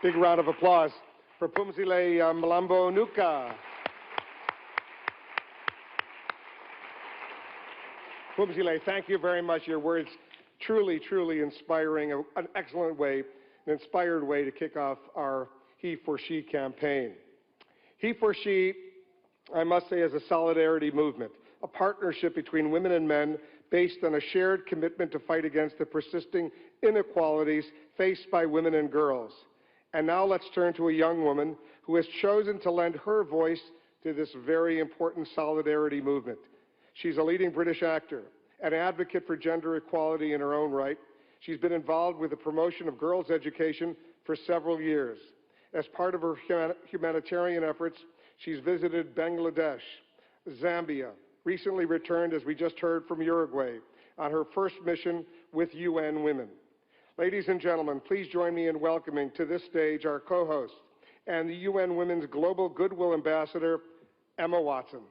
Big round of applause for Phumzile Mlambo Ngcuka. Phumzile, thank you very much. Your words truly, truly inspiring, an excellent way, an inspired way to kick off our He for She campaign. He for She, I must say, is a solidarity movement, a partnership between women and men based on a shared commitment to fight against the persisting inequalities faced by women and girls. And now let's turn to a young woman who has chosen to lend her voice to this very important solidarity movement. She's a leading British actor, an advocate for gender equality in her own right. She's been involved with the promotion of girls' education for several years. As part of her humanitarian efforts, she's visited Bangladesh, Zambia, recently returned, as we just heard, from Uruguay on her first mission with UN Women. Ladies and gentlemen, please join me in welcoming to this stage our co-host and the UN Women's Global Goodwill Ambassador, Emma Watson.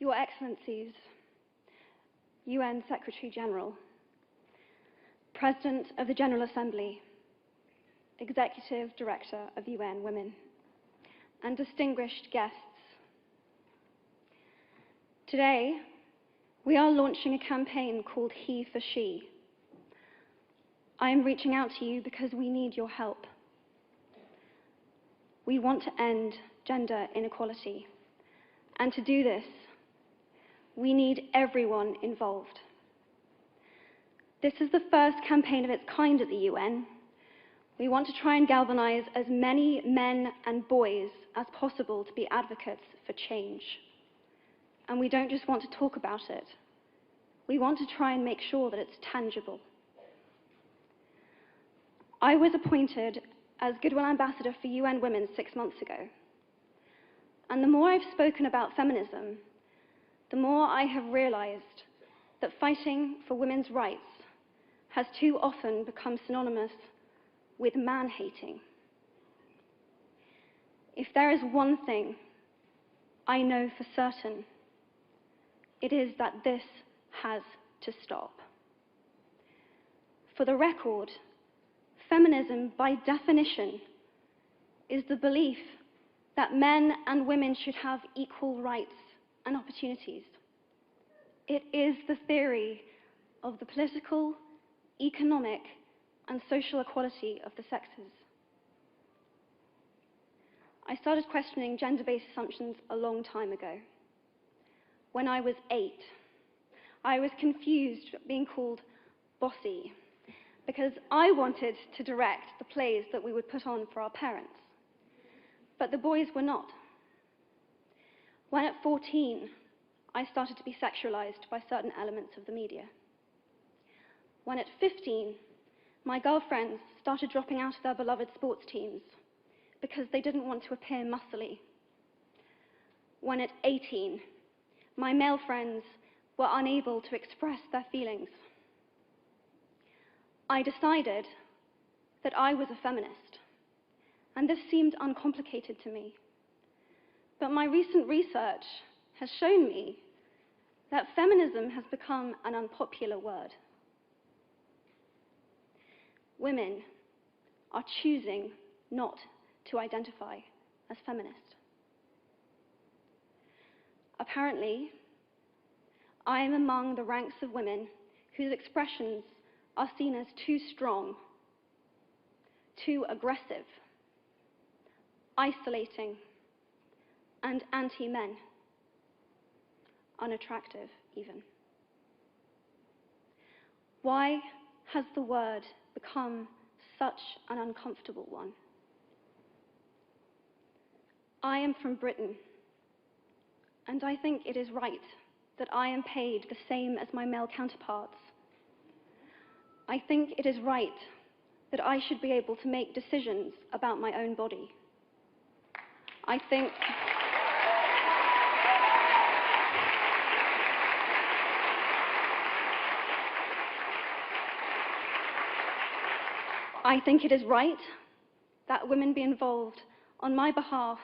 Your Excellencies, UN Secretary General, President of the General Assembly, Executive Director of UN Women, and distinguished guests. Today, we are launching a campaign called He for She. I am reaching out to you because we need your help. We want to end gender inequality, and to do this, we need everyone involved. This is the first campaign of its kind at the UN. We want to try and galvanize as many men and boys as possible to be advocates for change. And we don't just want to talk about it. We want to try and make sure that it's tangible. I was appointed as Goodwill Ambassador for UN Women 6 months ago. And the more I've spoken about feminism, the more I have realized that fighting for women's rights has too often become synonymous with man-hating. If there is one thing I know for certain, it is that this has to stop. For the record, feminism, by definition, is the belief that men and women should have equal rights and opportunities. It is the theory of the political, economic, and social equality of the sexes. I started questioning gender-based assumptions a long time ago. When I was 8, I was confused being called bossy because I wanted to direct the plays that we would put on for our parents, but the boys were not. When at 14, I started to be sexualized by certain elements of the media. When at 15, my girlfriends started dropping out of their beloved sports teams because they didn't want to appear muscly. When at 18, my male friends were unable to express their feelings. I decided that I was a feminist, and this seemed uncomplicated to me. But my recent research has shown me that feminism has become an unpopular word. Women are choosing not to identify as feminist. Apparently, I am among the ranks of women whose expressions are seen as too strong, too aggressive, isolating, and anti-men, unattractive even. Why has the word become such an uncomfortable one? I am from Britain, and I think it is right that I am paid the same as my male counterparts. I think it is right that I should be able to make decisions about my own body. I think I think it is right that women be involved on my behalf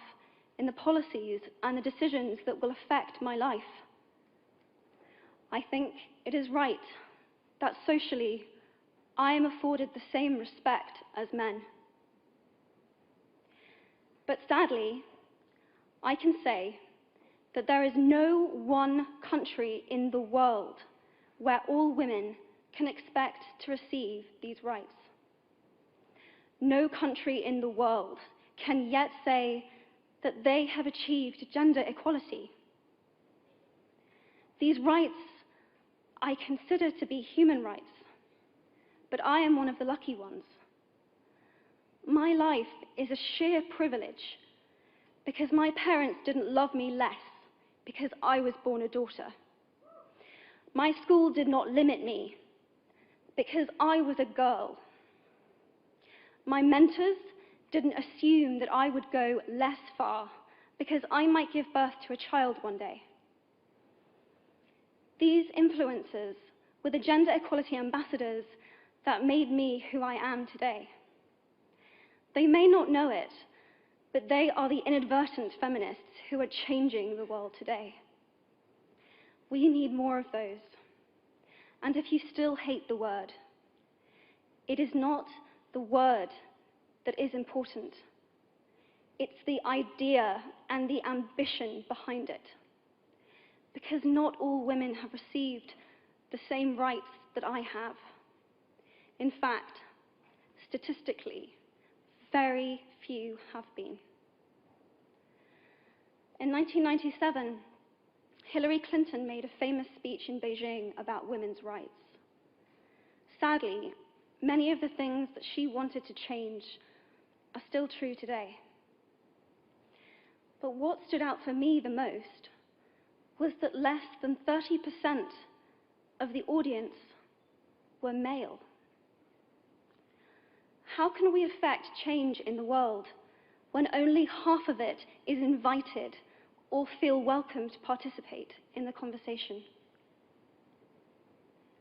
in the policies and the decisions that will affect my life. I think it is right that socially I am afforded the same respect as men. But sadly, I can say that there is no one country in the world where all women can expect to receive these rights. No country in the world can yet say that they have achieved gender equality. These rights I consider to be human rights, but I am one of the lucky ones. My life is a sheer privilege because my parents didn't love me less because I was born a daughter. My school did not limit me because I was a girl. My mentors didn't assume that I would go less far because I might give birth to a child one day. These influences were the gender equality ambassadors that made me who I am today. They may not know it, but they are the inadvertent feminists who are changing the world today. We need more of those. And if you still hate the word, it is not the word that is important. It's the idea and the ambition behind it. Because not all women have received the same rights that I have. In fact, statistically, very few have been. In 1997, Hillary Clinton made a famous speech in Beijing about women's rights. Sadly, many of the things that she wanted to change are still true today. But what stood out for me the most was that less than 30% of the audience were male. How can we affect change in the world when only half of it is invited or feel welcome to participate in the conversation?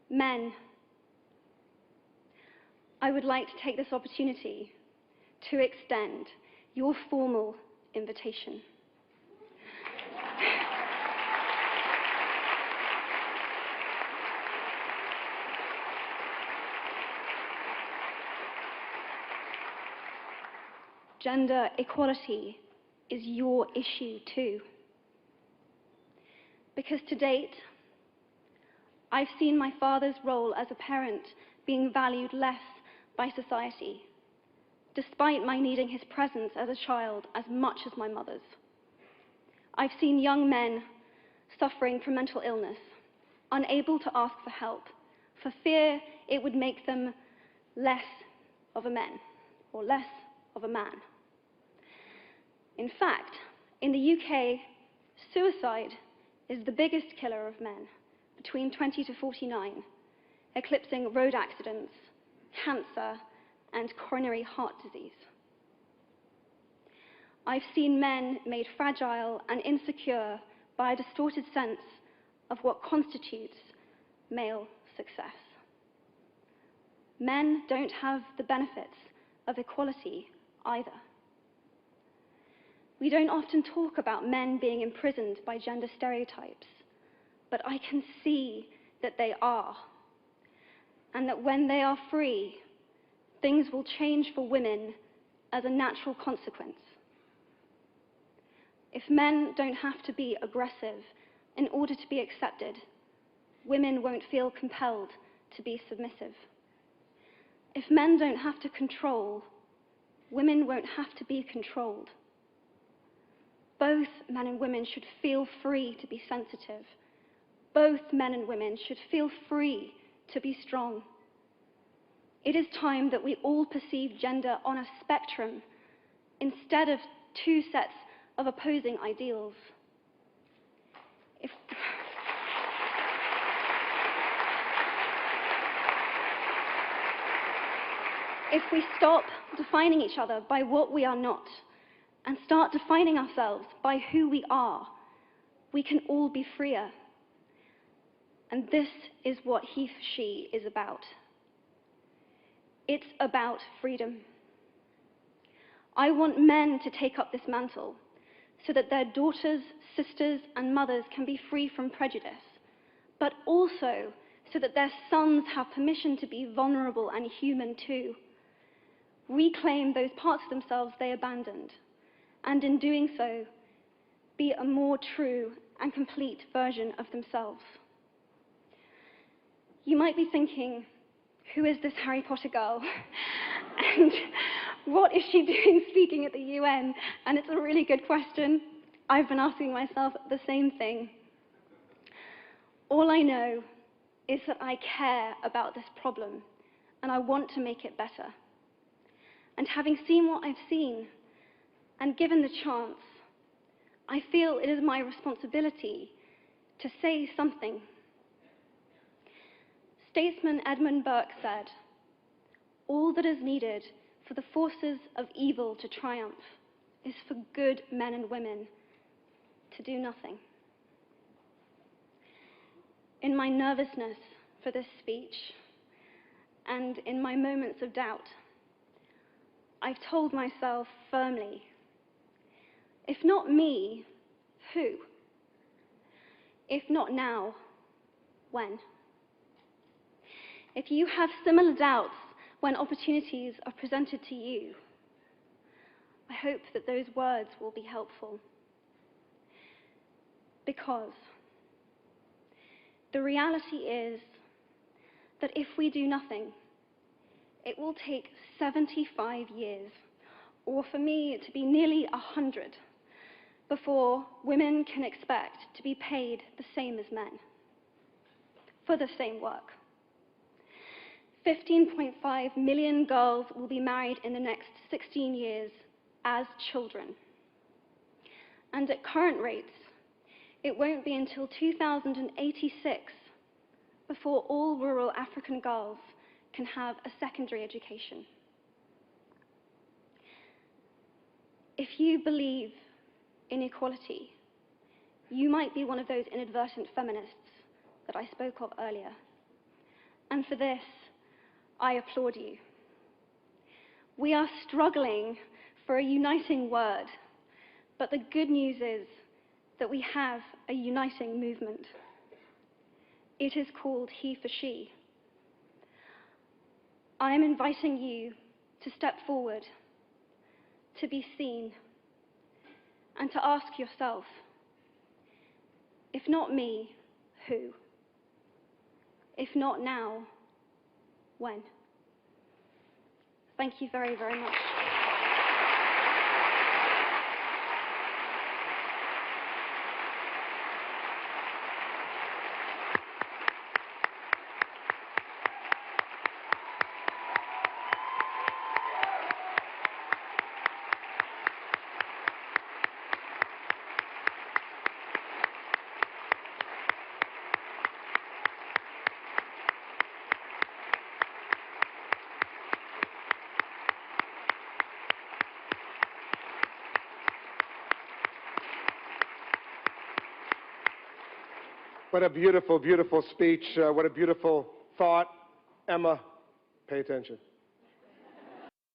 Men, I would like to take this opportunity to extend your formal invitation. Gender equality is your issue too. Because to date, I've seen my father's role as a parent being valued less by society, despite my needing his presence as a child as much as my mother's. I've seen young men suffering from mental illness, unable to ask for help, for fear it would make them less of a man or less of a man. In fact, in the UK, suicide is the biggest killer of men between 20 to 49, eclipsing road accidents, cancer, and coronary heart disease. I've seen men made fragile and insecure by a distorted sense of what constitutes male success. Men don't have the benefits of equality either. We don't often talk about men being imprisoned by gender stereotypes, but I can see that they are, and that when they are free, things will change for women as a natural consequence. If men don't have to be aggressive in order to be accepted, women won't feel compelled to be submissive. If men don't have to control, women won't have to be controlled. Both men and women should feel free to be sensitive. Both men and women should feel free to be strong. It is time that we all perceive gender on a spectrum instead of two sets of opposing ideals. If we stop defining each other by what we are not and start defining ourselves by who we are, we can all be freer. And this is what he for she is about. It's about freedom. I want men to take up this mantle so that their daughters, sisters, and mothers can be free from prejudice, but also so that their sons have permission to be vulnerable and human too. Reclaim those parts of themselves they abandoned, and in doing so, be a more true and complete version of themselves. You might be thinking, who is this Harry Potter girl? And what is she doing speaking at the UN? And it's a really good question. I've been asking myself the same thing. All I know is that I care about this problem, and I want to make it better. And having seen what I've seen, and given the chance, I feel it is my responsibility to say something. Statesman Edmund Burke said, "All that is needed for the forces of evil to triumph is for good men and women to do nothing." In my nervousness for this speech, and in my moments of doubt, I've told myself firmly, if not me, who? If not now, when? If you have similar doubts when opportunities are presented to you, I hope that those words will be helpful. Because the reality is that if we do nothing, it will take 75 years, or for me to be nearly 100, before women can expect to be paid the same as men for the same work. 15.5 million girls will be married in the next 16 years as children. And at current rates, it won't be until 2086 before all rural African girls can have a secondary education. If you believe in equality, you might be one of those inadvertent feminists that I spoke of earlier. And for this, I applaud you. We are struggling for a uniting word, but the good news is that we have a uniting movement. It is called He for She. I am inviting you to step forward, to be seen, and to ask yourself, if not me, who? If not now, when? Thank you very, very much. What a beautiful, beautiful speech. What a beautiful thought. Emma, pay attention.